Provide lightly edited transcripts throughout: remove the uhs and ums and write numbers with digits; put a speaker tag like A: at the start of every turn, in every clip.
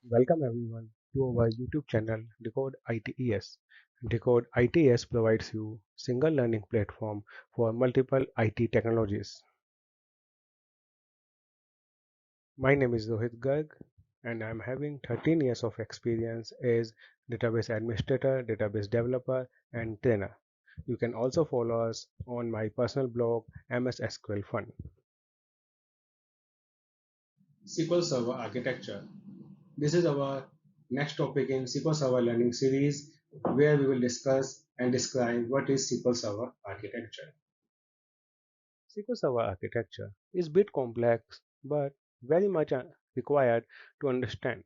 A: Welcome everyone to our YouTube channel Decode ITES. Decode ITES provides you single learning platform for multiple IT technologies. My name is Rohit Garg and I am having 13 years of experience as database administrator, database developer and trainer. You can also follow us on my personal blog MS SQL Fun. SQL Server Architecture. This is our next topic in SQL Server Learning series where we will discuss and describe what is SQL Server architecture. SQL Server architecture is a bit complex but very much required to understand.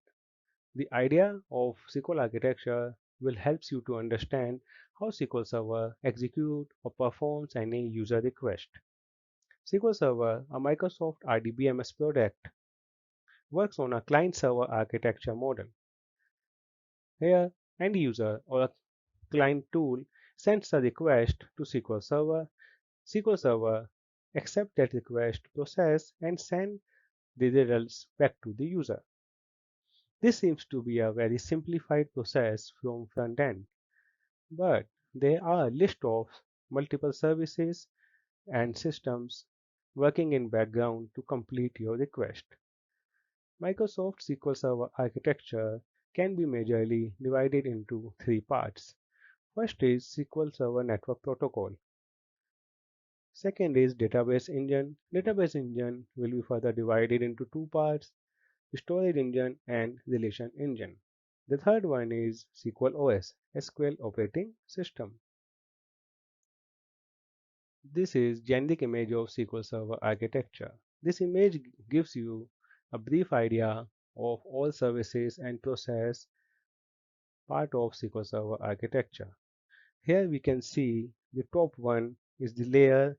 A: The idea of SQL architecture will help you to understand how SQL Server execute or performs any user request. SQL Server, a Microsoft RDBMS product, works on a client-server architecture model. Here, end user or a client tool sends a request to SQL Server. SQL Server accepts that request, process, and send the results back to the user. This seems to be a very simplified process from front end, but there are a list of multiple services and systems working in background to complete your request. Microsoft SQL Server architecture can be majorly divided into three parts. First is SQL Server Network Protocol. Second is Database Engine. Database Engine will be further divided into two parts, Storage Engine and Relation Engine. The third one is SQL OS, SQL Operating System. This is generic image of SQL Server architecture. This image gives you a brief idea of all services and process part of SQL Server architecture. Here we can see the top one is the layer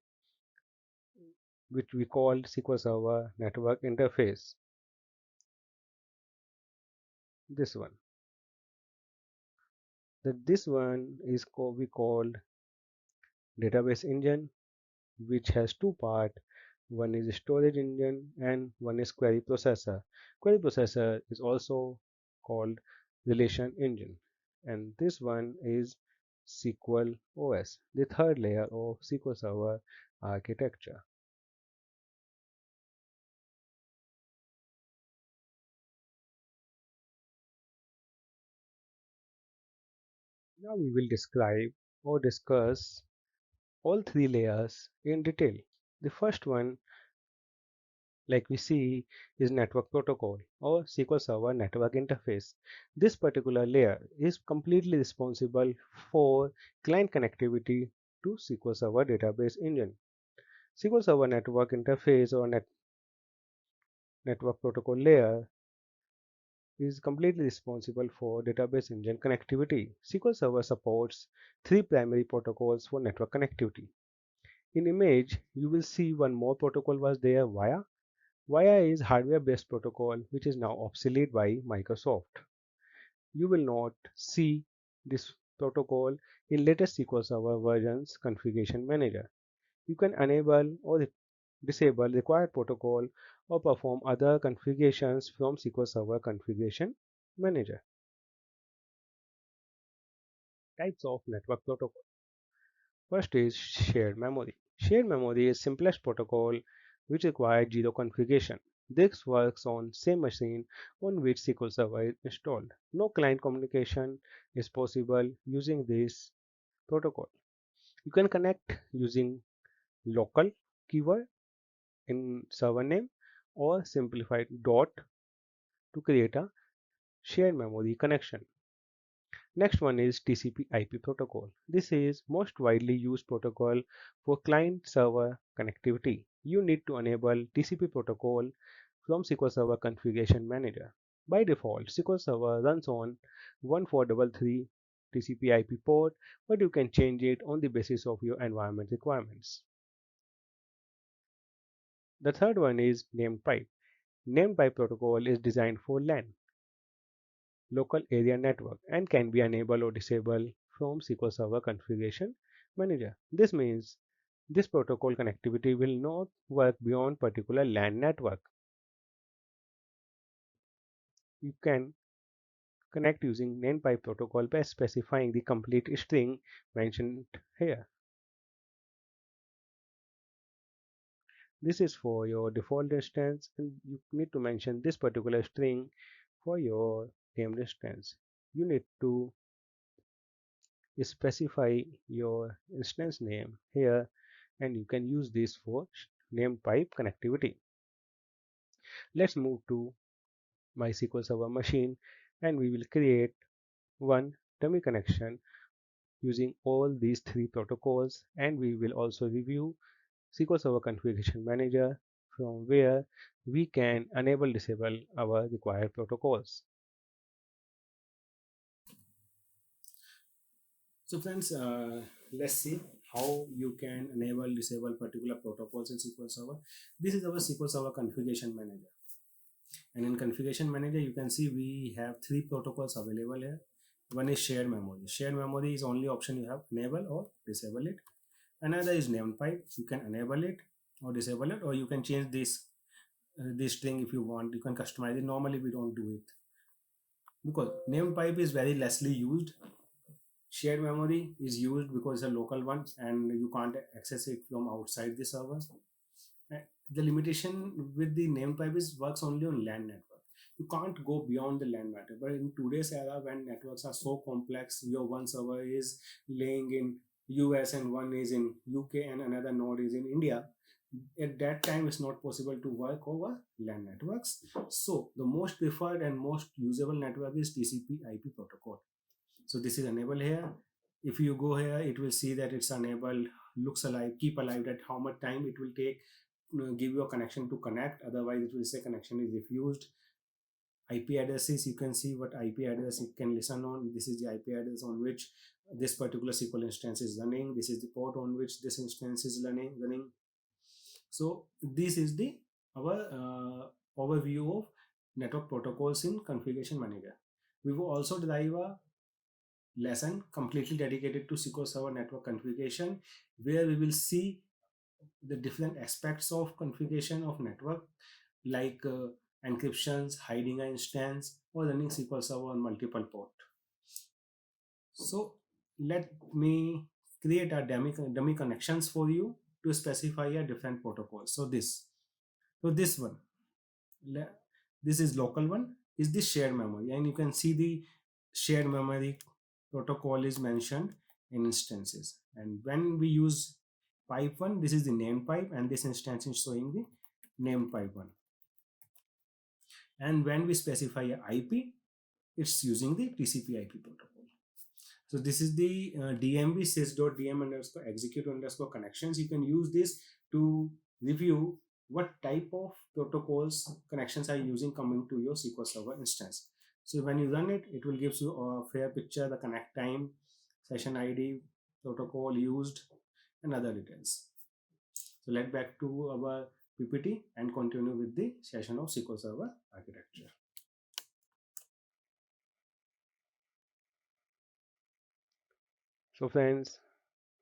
A: which we call SQL Server Network Interface. This one. This one is we called Database Engine, which has two parts. One is Storage Engine and one is Query Processor. Query Processor is also called Relation Engine. And this one is SQL OS, the third layer of SQL Server architecture. Now we will describe or discuss all three layers in detail. The first one, like we see, is Network Protocol or SQL Server Network Interface. This particular layer is completely responsible for client connectivity to SQL Server Database Engine. SQL Server Network Interface or Network Protocol layer is completely responsible for database engine connectivity. SQL Server supports three primary protocols for network connectivity. In image, you will see one more protocol was there, VIA. VIA is hardware-based protocol which is now obsolete by Microsoft. You will not see this protocol in latest SQL Server versions configuration manager. You can enable or disable required protocol or perform other configurations from SQL Server configuration manager. Types of network protocol. First is shared memory. Shared memory is simplest protocol which requires zero configuration. This works on same machine on which SQL Server is installed. No client communication is possible using this protocol. You can connect using local keyword in server name or simplified dot to create a shared memory connection. Next one is TCP/IP protocol. This is most widely used protocol for client server connectivity. You need to enable TCP protocol from SQL Server Configuration Manager. By default, SQL Server runs on 1433 TCP/IP port, but you can change it on the basis of your environment requirements. The third one is named pipe. Named pipe protocol is designed for LAN, local area network, and can be enabled or disabled from SQL Server Configuration Manager. This means this protocol connectivity will not work beyond particular LAN network. You can
B: connect using NANPipe protocol by specifying the complete string mentioned here. This is for your default instance, and you need to mention this particular string for your named instance. You need to specify your instance name here, and you can use this for named pipe connectivity. Let's move to MySQL Server machine, and we will create one dummy connection using all these three protocols, and we will also review SQL Server Configuration Manager from where we can enable disable our required protocols.
A: So friends, let's see how you can enable disable particular protocols in SQL Server. This is our SQL Server Configuration Manager. And in Configuration Manager, you can see we have three protocols available here. One is shared memory. Shared memory is only option you have, enable or disable it. Another is named pipe. You can enable it or disable it, or you can change this string if you want. You can customize it. Normally we don't do it because named pipe is very lessly used. Shared memory is used because it's a local one and you can't access it from outside the server. The limitation with the name pipe is works only on LAN network. You can't go beyond the LAN network. But in today's era, when networks are so complex, your one server is laying in US and one is in UK and another node is in India. At that time, it's not possible to work over LAN networks. So the most preferred and most usable network is TCP/IP protocol. So this is enabled here. If you go here, it will see that it's enabled, looks alive, keep alive, that how much time it will take, give you a connection to connect. Otherwise it will say connection is refused. IP addresses, you can see what IP address you can listen on. This is the IP address on which this particular SQL instance is running. This is the port on which this instance is running. So this is the our overview of network protocols in Configuration Manager. We will also derive a lesson completely dedicated to SQL Server network configuration, where we will see the different aspects of configuration of network, like encryptions, hiding an instance, or running SQL Server on multiple port. So let me create a dummy connections for you to specify a different protocol. So this one, this is local one, is the shared memory, and you can see the shared memory protocol is mentioned in instances. And when we use pipe one, this is the named pipe, and this instance is showing the named pipe one. And when we specify a IP, it's using the TCP/IP protocol. So this is the DMB sys.dm underscore execute underscore connections. You can use this to review what type of protocols connections are using coming to your SQL Server instance. So when you run it, it will give you a fair picture, the connect time, session ID, protocol used, and other details. So let's back to our PPT and continue with the session of SQL Server architecture.
B: So friends,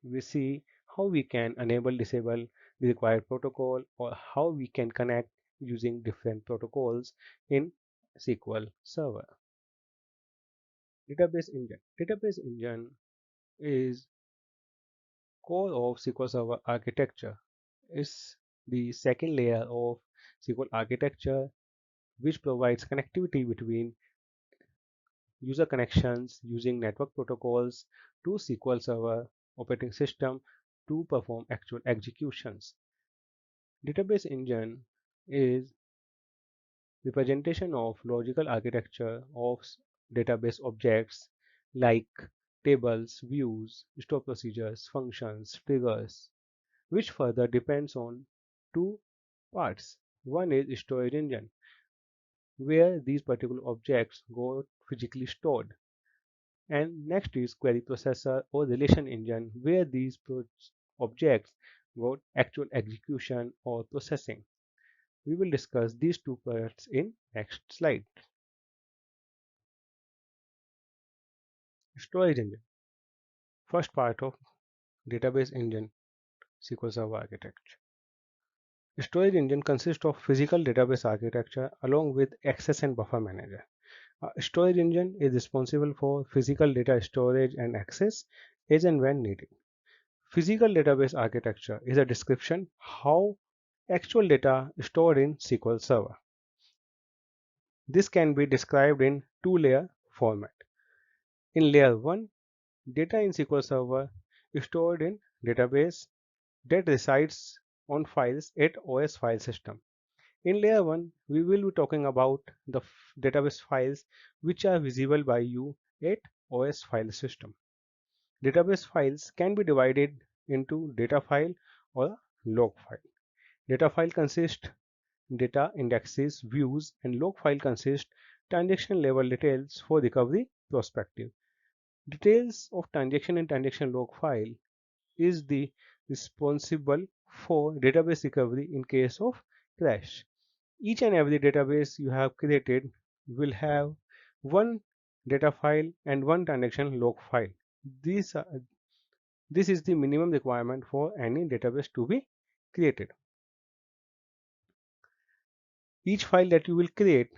B: we see how we can enable disable the required protocol or how we can connect using different protocols in SQL Server. Database engine is core of SQL Server architecture. Is the second layer of SQL architecture which provides connectivity between user connections using network protocols to SQL Server operating system to perform actual executions. Database engine is representation of logical architecture of database objects like tables, views, store procedures, functions, triggers, which further depends on two parts. One is storage engine, where these particular objects go physically stored. And next is query processor or relation engine, where these objects go actual execution or processing. We will discuss these two parts in next slide. Storage engine. First part of database engine SQL Server architecture. Storage engine consists of physical database architecture along with access and buffer manager. A storage engine is responsible for physical data storage and access as and when needed. Physical database architecture is a description how actual data stored in SQL Server. This can be described in two-layer format. In layer 1, data in SQL Server is stored in database that resides on files at OS file system. In layer 1, we will be talking about the database files which are visible by you at OS file system. Database files can be divided into data file or a log file. Data file consists data indexes, views, and log file consist transaction level details for recovery perspective. Details of transaction and transaction log file is the responsible for database recovery in case of crash. Each and every database you have created will have one data file and one transaction log file. These are, this is the minimum requirement for any database to be created. Each file that you will create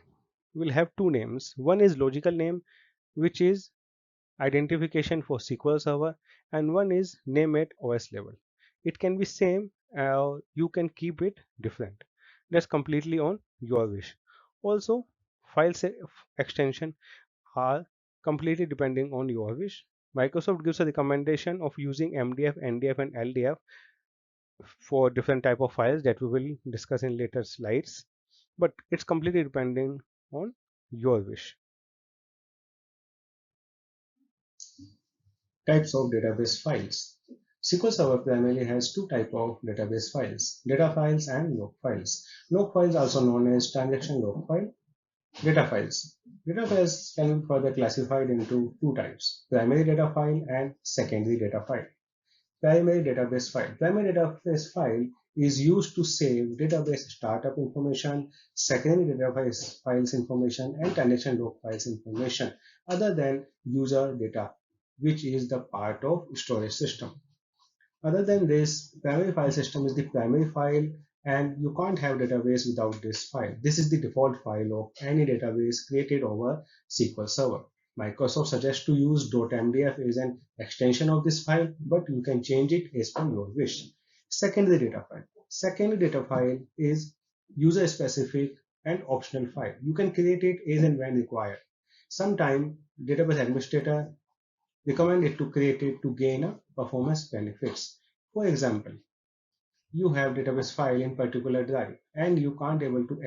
B: will have two names. One is logical name, which is identification for SQL Server, and one is name at OS level. It can be same or you can keep it different. That's completely on your wish. Also, file extension are completely depending on your wish. Microsoft gives a recommendation of using MDF, NDF, and LDF for different type of files that we will discuss in later slides, but it's completely depending on your wish.
A: Types of database files. SQL Server primarily has two types of database files, data files and log files. Log files, also known as transaction log file. Data files. Data files can be further classified into two types, primary data file and secondary data file. Primary database file. Primary database file is used to save database startup information, secondary database files information, and transaction log files information other than user data, which is the part of storage system. Other than this, primary file system is the primary file, and you can't have database without this file. This is the default file of any database created over SQL Server. Microsoft suggests to use .mdf as an extension of this file, but you can change it as per your wish. Secondary data file. Secondary data file is user specific and optional file. You can create it as and when required. Sometimes database administrator recommend it to create it to gain a performance benefits. For example, you have database file in particular drive and you can't able to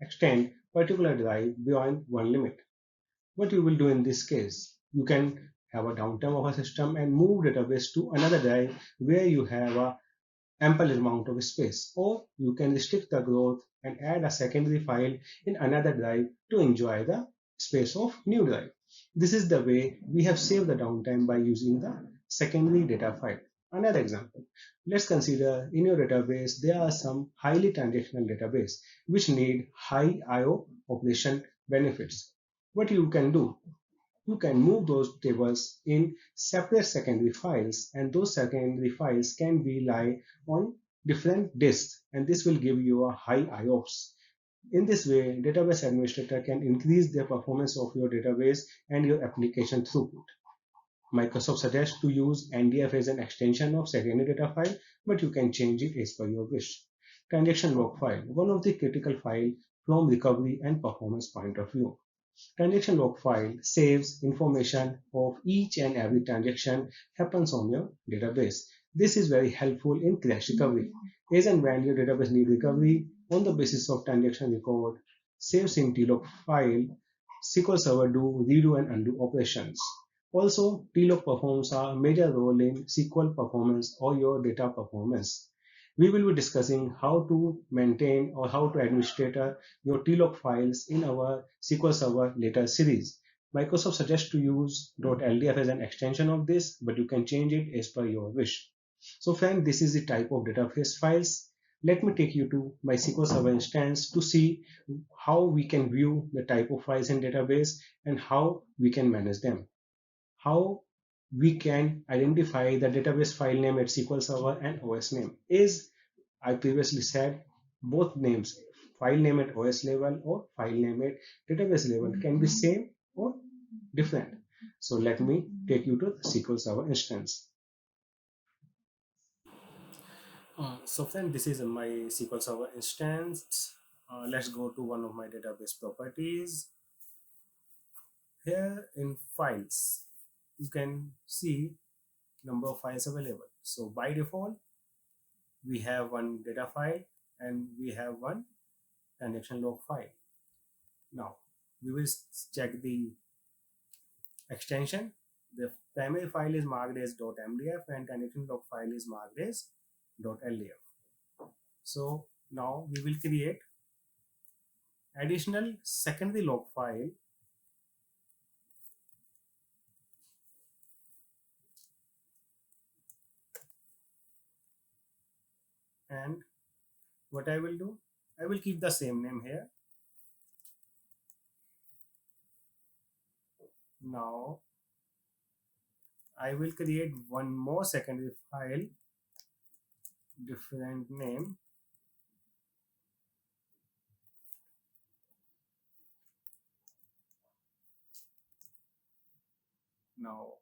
A: extend particular drive beyond one limit. What you will do in this case? You can have a downtime of a system and move database to another drive where you have a ample amount of space, or you can restrict the growth and add a secondary file in another drive to enjoy the space of new drive. This is the way we have saved the downtime by using the secondary data file. Another example, let's consider in your database there are some highly transactional database which need high IO operation benefits. What you can do, you can move those tables in separate secondary files, and those secondary files can be lie on different disks, and this will give you a high IOPS. In this way, database administrator can increase the performance of your database and your application throughput. Microsoft suggests to use NDF as an extension of secondary data file, but you can change it as per your wish. Transaction log file, one of the critical file from recovery and performance point of view. Transaction log file saves information of each and every transaction happens on your database. This is very helpful in crash recovery. As and when your database need recovery on the basis of transaction record, saves in tlog file, SQL Server do redo and undo operations. Also, tlog performs a major role in SQL performance or your data performance. We will be discussing how to maintain or how to administrate your tlog files in our SQL Server later series. Microsoft suggests to use .ldf as an extension of this, but you can change it as per your wish. So friend, this is the type of database files. Let me take you to my SQL Server instance to see how we can view the type of files in database and how we can manage them. How we can identify the database file name at SQL Server and OS name. As I previously said, both names file name at OS level or file name at database level can be same or different. So let me take you to the SQL Server instance. So then this is my SQL Server instance. Let's go to one of my database properties. Here in files, you can see number of files available. So by default, we have one data file and we have one transaction log file. Now we will check the extension. The primary file is marked as .mdf and transaction log file is marked as .ldf. So now we will create additional secondary log file and what I will do, I will keep the same name here. Now I will create one more secondary file, different name. Now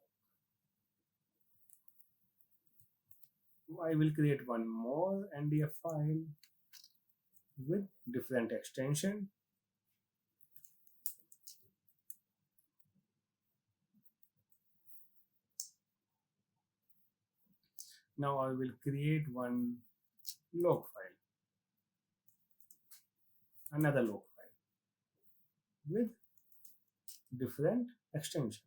A: I will create one more NDF file with different extension. Now I will create one log file, another log file with different extension.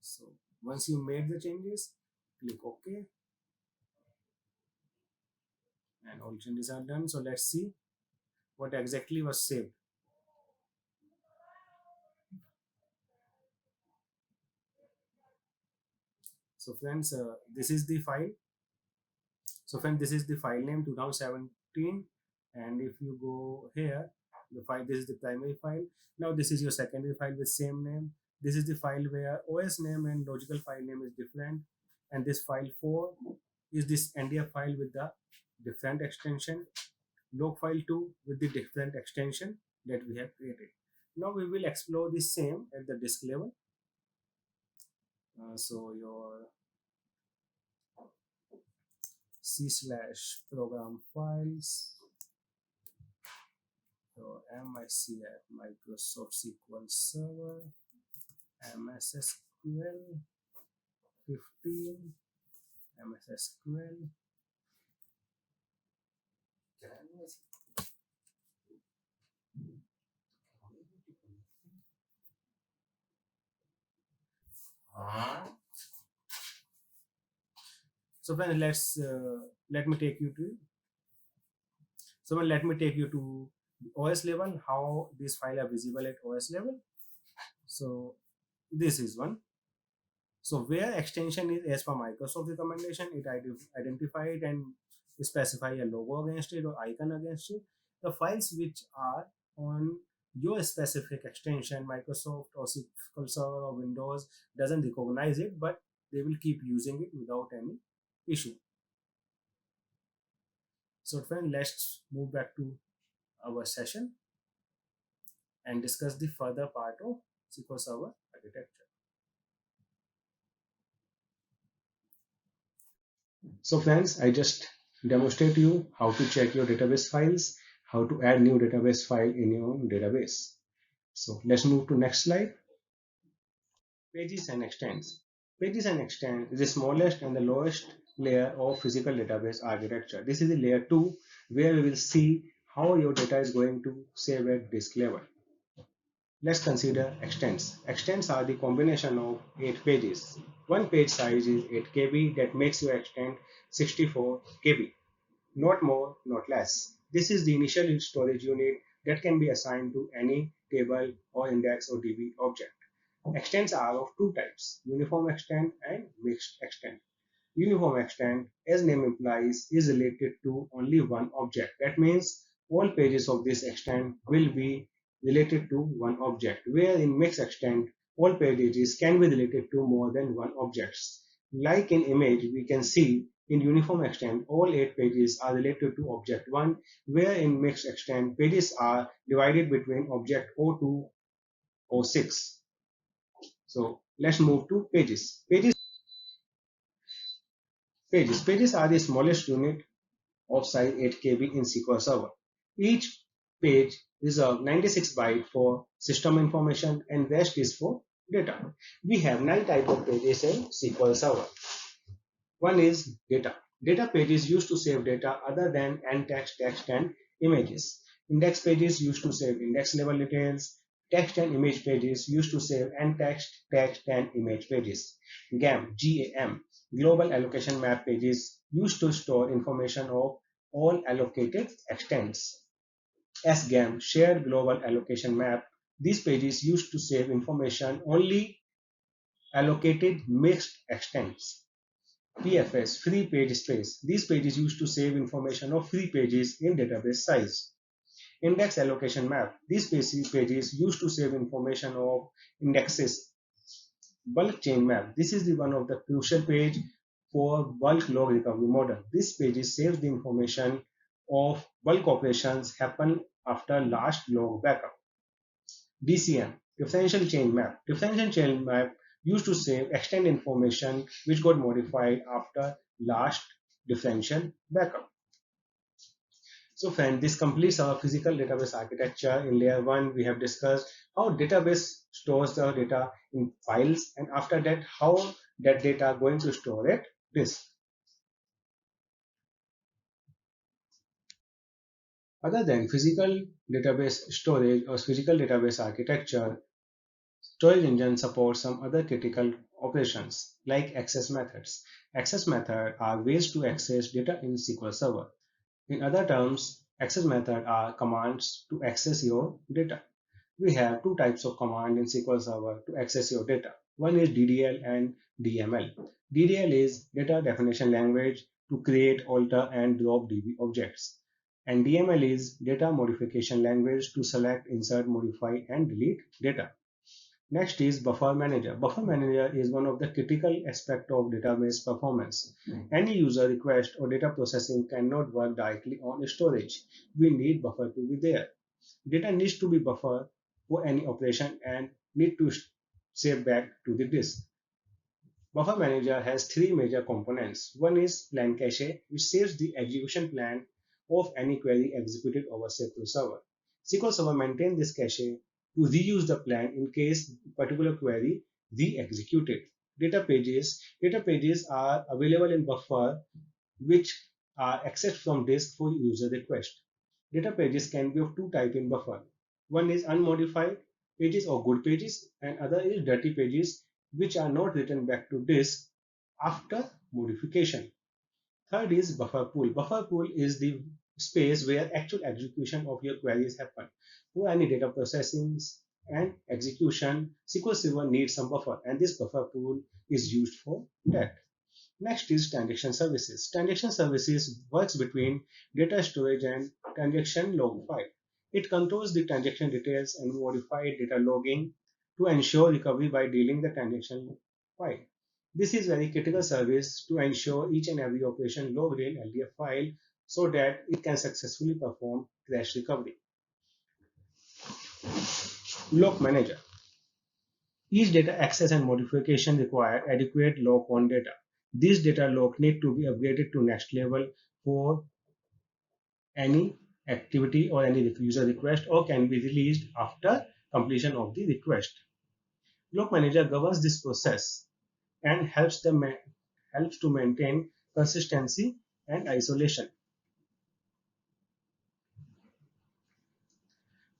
A: So once you made the changes, click OK and all changes are done. So let's see what exactly was saved. So friends, this is the file. So friends, this is the file name 2017, and if you go here, the file, this is the primary file. Now this is your secondary file with same name. This is the file where OS name and logical file name is different, and this file 4 is this NDF file with the different extension, log file 2 with the different extension that we have created. Now we will explore the same at the disk level. So your c/program files, your MICF Microsoft SQL Server, MS SQL 15, MS SQL. So then let me take you to OS level, how these files are visible at OS level. So this is one. So where extension is as per Microsoft recommendation, it identified and specify a logo against it or icon against it. The files which are on your specific extension, Microsoft or SQL Server or Windows doesn't recognize it, but they will keep using it without any issue. So friend, let's move back to our session and discuss the further part of SQL Server architecture. So friends, I just demonstrate you how to check your database files, how to add new database file in your database. So let's move to next slide. Pages and extends. Pages and extends is the smallest and the lowest layer of physical database architecture. This is the layer 2 where we will see how your data is going to save at disk level. Let's consider extents. Extents are the combination of 8 pages. One page size is 8 KB, that makes your extent 64 KB. Not more, not less. This is the initial storage unit that can be assigned to any table or index or DB object. Extents are of two types, uniform extent and mixed extent. Uniform extent, as name implies, is related to only one object. That means all pages of this extent will be related to one object, where in mixed extent, all pages can be related to more than one objects. Like in image, we can see in uniform extent, all 8 pages are related to object 1, where in mixed extent, pages are divided between object O2, O6. So let's move to pages. Pages are the smallest unit of size 8 KB in SQL Server. Each page reserves 96 bytes for system information and rest is for data. We have 9 types of pages in SQL Server. One is data. Data pages used to save data other than and text, and images. Index pages used to save index level details. Text and image pages used to save and text and image pages. GAM, Global Allocation Map pages used to store information of all allocated extents. SGAM, Shared Global Allocation Map. These pages used to save information only allocated mixed extents. PFS, free page space. These pages used to save information of free pages in database size. Index allocation map. These pages used to save information of indexes. Bulk chain map. This is the one of the crucial page for bulk log recovery model. This page saves the information of bulk operations happen after last log backup. DCM, differential chain map. Differential chain map used to save extend information which got modified after last differential backup. So friend, this completes our physical database architecture. In layer 1, we have discussed how database stores the data in files, and after that, how that data going to store at disk. Other than physical database storage or physical database architecture, storage engine supports some other critical operations like access methods. Access methods are ways to access data in SQL Server. In other terms, access methods are commands to access your data. We have two types of command in SQL Server to access your data. One is DDL and DML. DDL is data definition language to create, alter, and drop DB objects. And DML is data modification language to select, insert, modify, and delete data. Next is Buffer Manager. Buffer Manager is one of the critical aspects of database performance. Any user request or data processing cannot work directly on storage. We need buffer to be there. Data needs to be buffered for any operation and need to save back to the disk. Buffer Manager has three major components. One is plan cache, which saves the execution plan of any query executed over SQL Server. SQL Server maintains this cache to reuse the plan in case particular query re-executed. Data pages are available in buffer which are accessed from disk for user request. Data pages can be of two types in buffer. One is unmodified pages or good pages, and other is dirty pages which are not written back to disk after modification. Third is buffer pool. Buffer pool is the space where actual execution of your queries happen. For any data processing and execution, SQL Server needs some buffer, and this buffer pool is used for that. Next is transaction services. Transaction services works between data storage and transaction log file. It controls the transaction details and modified data logging to ensure recovery by dealing the transaction file. This is very critical service to ensure each and every operation logged in LDF file so that it can successfully perform crash recovery. Log manager. Each data access and modification require adequate log on data. These data log need to be upgraded to next level for any activity or any user request, or can be released after completion of the request. Log manager governs this process and helps to maintain consistency and isolation.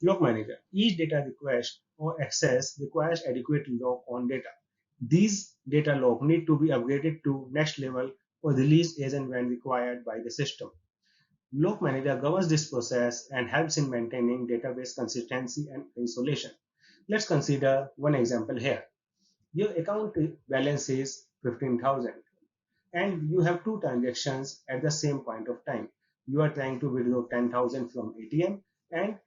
A: Log manager. Each data request or access requires adequate log on data. These data log need to be upgraded to next level or released as and when required by the system. Log manager governs this process and helps in maintaining database consistency and isolation. Let's consider one example here. Your account balance is 15,000 and you have two transactions at the same point of time. You are trying to withdraw 10,000 from ATM and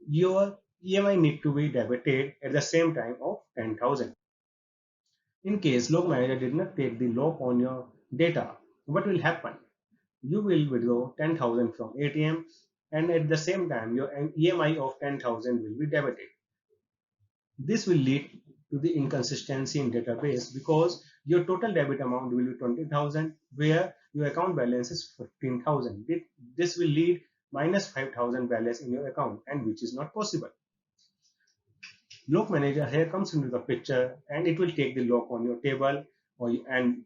A: your EMI need to be debited at the same time of 10,000. In case log manager did not take the lock on your data, what will happen? You will withdraw 10,000 from ATM and at the same time your EMI of 10,000 will be debited. This will lead to the inconsistency in database because your total debit amount will be 20,000 where your account balance is 15,000. This will lead minus 5,000 balance in your account and which is not possible. Lock manager here comes into the picture and it will take the lock on your table and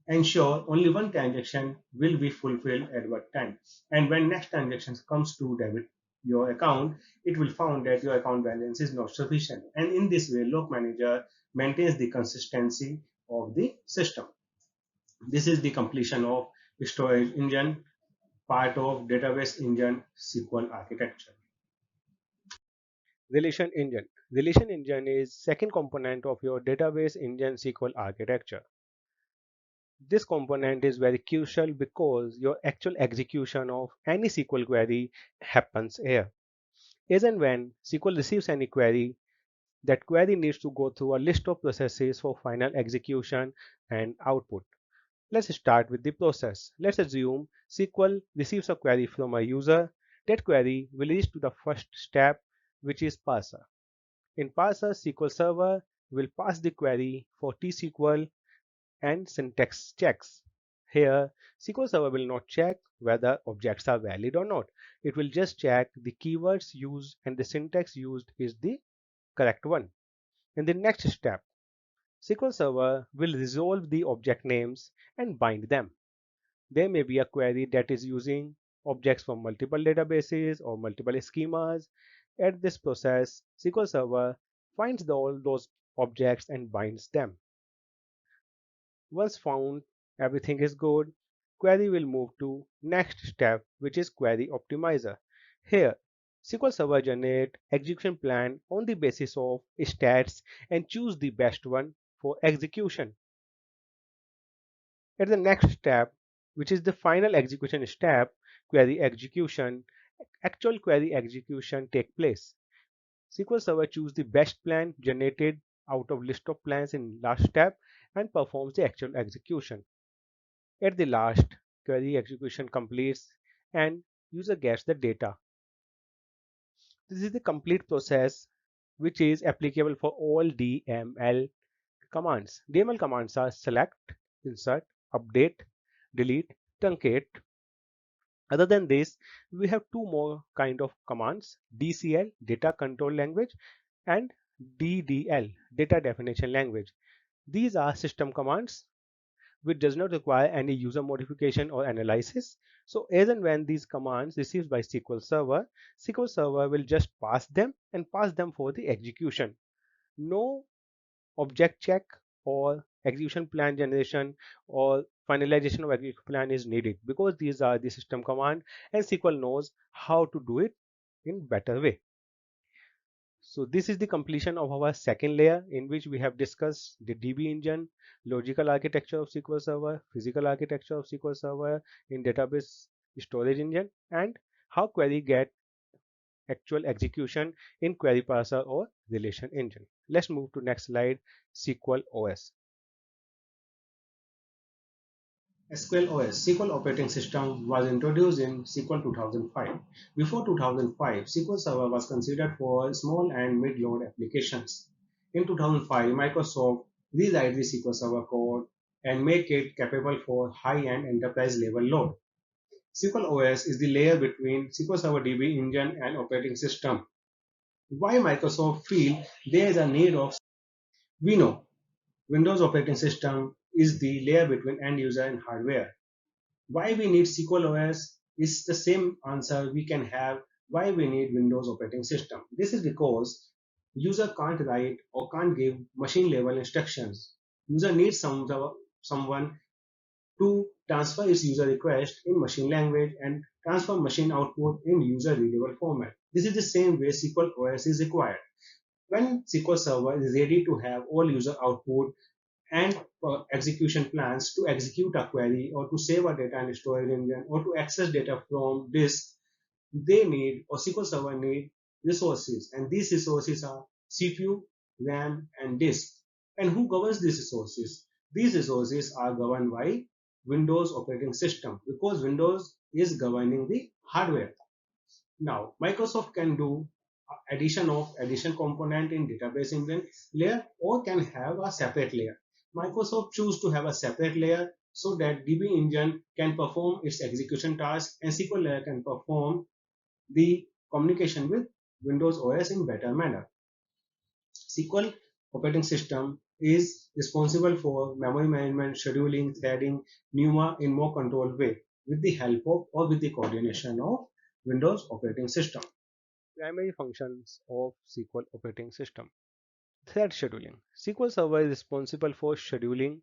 A: ensure only one transaction will be fulfilled at what time. And when next transaction comes to debit your account, it will find that your account balance is not sufficient. And in this way, Lock Manager maintains the consistency of the system. This is the completion of storage engine, part of database engine SQL architecture.
B: Relation engine. Relation engine is second component of your database engine SQL architecture. This component is very crucial because your actual execution of any SQL query happens here. As and when SQL receives any query, that query needs to go through a list of processes for final execution and output. Let's start with the process. Let's assume SQL receives a query from a user. That query will reach to the first step, which is parser. In parser, SQL Server will pass the query for TSQL and syntax checks. Here, SQL Server will not check whether objects are valid or not. It will just check the keywords used and the syntax used is the correct one. In the next step, SQL Server will resolve the object names and bind them. There may be a query that is using objects from multiple databases or multiple schemas. At this process, SQL Server finds all those objects and binds them. Once found everything is good, query will move to next step, which is query optimizer. Here, SQL Server generate execution plan on the basis of stats and choose the best one for execution. At the next step, which is the final execution step, query execution, actual query execution take place. SQL Server choose the best plan generated out of list of plans in last step and performs the actual execution. At the last, query execution completes and user gets the data. This is the complete process which is applicable for all DML commands. DML commands are select, insert, update, delete, truncate. Other than this, we have two more kind of commands, DCL, data control language, and DDL, data definition language. These are system commands which does not require any user modification or analysis. So as and when these commands received by SQL Server will just pass them and pass them for the execution. No object check or execution plan generation or finalization of execution plan is needed because these are the system command and SQL knows how to do it in better way. So this is the completion of our second layer in which we have discussed the DB engine, logical architecture of SQL Server, physical architecture of SQL Server in database storage engine, and how query get actual execution in query parser or relation engine. Let's move to next slide, SQL OS.
A: SQL OS, SQL operating system, was introduced in SQL 2005. Before 2005, SQL Server was considered for small and mid-load applications. In 2005, Microsoft rewrite the SQL Server code and make it capable for high-end enterprise level load. SQL OS is the layer between SQL Server DB engine and operating system. Why Microsoft feel there is a need of, we know Windows operating system is the layer between end user and hardware. Why we need SQL OS is the same answer we can have why we need Windows operating system. This is because user can't write or can't give machine level instructions. User needs someone to transfer its user request in machine language and transfer machine output in user readable format. This is the same way SQL OS is required. When SQL Server is ready to have all user output and execution plans to execute a query or to save a data in storage engine or to access data from disk, they need or SQL Server need resources, and these resources are CPU, RAM, and disk. And who governs these resources? These resources are governed by Windows operating system because Windows is governing the hardware. Now, Microsoft can do addition component in database engine layer or can have a separate layer. Microsoft choose to have a separate layer so that DB engine can perform its execution task and SQL layer can perform the communication with Windows OS in better manner. SQL operating system is responsible for memory management, scheduling, threading, NUMA in more controlled way with the help of or with the coordination of Windows operating system.
B: Primary functions of SQL operating system. Thread scheduling. SQL Server is responsible for scheduling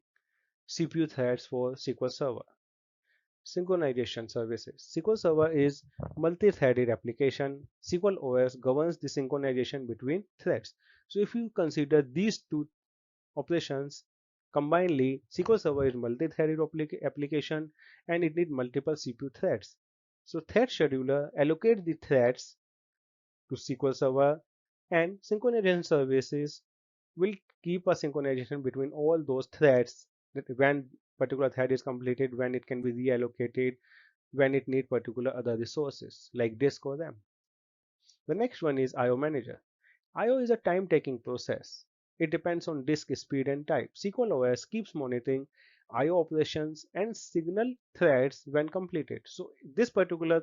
B: CPU threads for SQL Server. Synchronization services. SQL Server is multi-threaded application. SQL OS governs the synchronization between threads. So if you consider these two operations combinedly, SQL Server is multi-threaded application and it needs multiple CPU threads. So thread scheduler allocates the threads to SQL Server and synchronization services will keep a synchronization between all those threads that when particular thread is completed, when it can be reallocated, when it need particular other resources like disk or RAM. The next one is IO manager. IO is a time-taking process. It depends on disk speed and type. SQL OS keeps monitoring IO operations and signal threads when completed. So this particular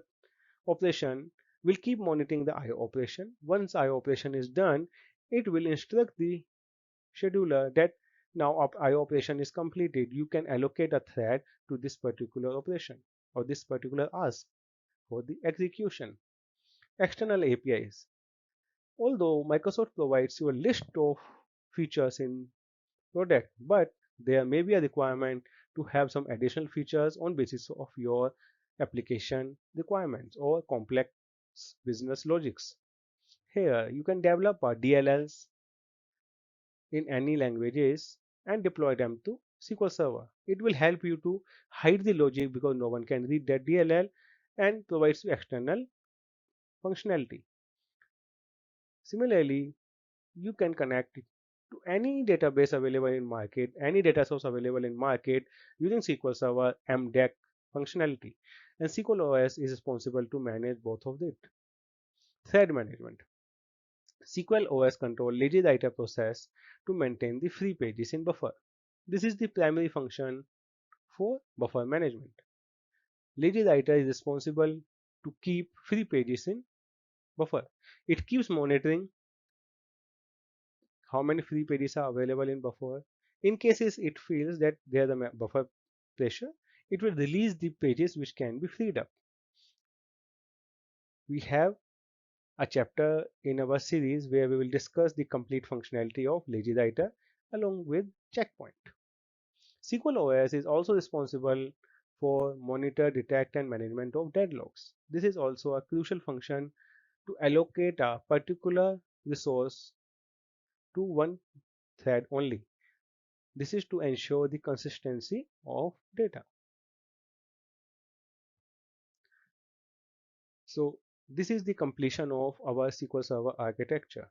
B: operation will keep monitoring the IO operation. Once IO operation is done, it will instruct the scheduler that now IO operation is completed. You can allocate a thread to this particular operation or this particular ask for the execution. External APIs. Although Microsoft provides you a list of features in product, but there may be a requirement to have some additional features on basis of your application requirements or complex business logics. Here you can develop a DLLs in any languages and deploy them to SQL Server. It will help you to hide the logic because no one can read that DLL and provides you external functionality. Similarly, you can connect it to any database available in market, any data source available in market using SQL Server MDEC functionality. And SQL OS is responsible to manage both of it. Thread management. SQL OS control lazy writer process to maintain the free pages in buffer. This is the primary function for buffer management. Lazy writer is responsible to keep free pages in buffer. It keeps monitoring how many free pages are available in buffer. In cases it feels that there is a buffer pressure, it will release the pages which can be freed up. We have a chapter in our series where we will discuss the complete functionality of lazy writer along with checkpoint. SQL OS is also responsible for monitor, detect and management of deadlocks. This is also a crucial function to allocate a particular resource to one thread only. This is to ensure the consistency of data. So this is the completion of our SQL Server architecture.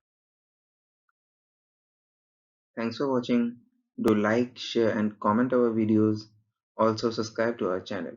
C: Thanks for watching. Do like, share and comment our videos. Also subscribe to our channel.